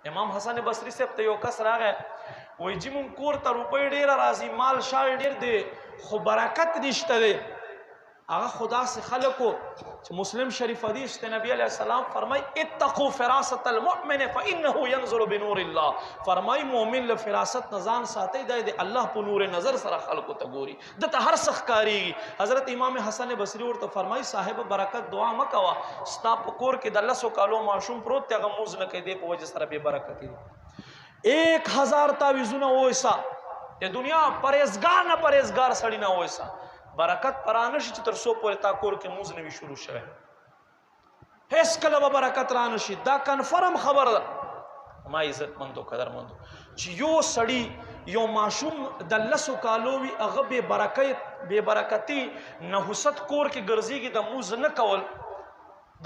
امام حسن بصری صاحب ته یو کس راغی وای جی مون کور ته روپۍ ډیره راځي مال شال ډیر دی خو برکت نشته دی هغه خدا سے خلقو چې مسلم شریف حدیث ته نبی علیہ السلام فرمای اتقوا فراست المؤمن فانه ينظر بنور الله فرمای مؤمن له فراست نزان ساتي د الله په نور نظر سره خلقو ته ګوري دته هر سخت کاری حضرت امام حسن بصری ورته فرمای صاحب برکت دعا مکوا ستا په کور کې د 200 کالو معشوم پروت ته غموز نه کې دی په وجه سره به برکت دی 1000 تعویذونه وایسا د دنیا پرهیزګار نه پرهیزګار سړی نه وایسا برکت پرانشي چې تر سو پورې تا کور کې موز نه وی شروع شوه هیڅ کله به برکت رانشي دا کنفرم خبر ده ما عزت مندو قدر مندو چې یو سړی یو معشوم د 200 کالو وی هغه به برکتی نحوست کور کې ګرځيږي د موز نه کول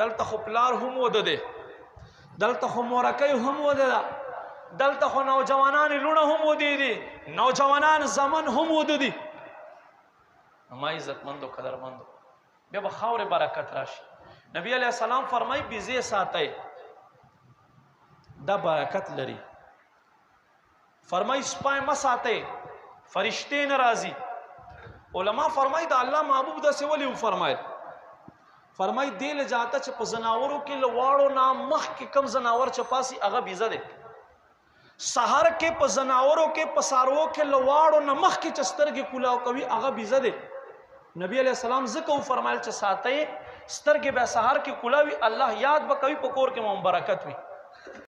دلته خو پلار هم وده ده دلته خو مورکۍ هم وده ده دلته خو نوجوانان لونه هم ودی دي نوجوانان زمن هم وده دي ما عزت مندو قدر مندو بیا به خاور برکت راشي نبی علیہ السلام فرمای بیزه ساتي دا برکت لري فرمای سپای ما ساتي فرشتي ناراضي علما فرمای دا الله محبوب د سولی فرمای فرمای دل جاته چې په زناورو کې لواړو نام مخ کې کم زناور چپاسي هغه بیزه ده سحر کې په زناورو کې په سارو کې لواړو نمخ کې چسترګې کولاو کوي هغه بیزه ده نبی علیہ السلام ذکر فرمایل چې ساتي سترګې به سحر کې کولاوي الله یاد به کوي په کور کې مبارکت وي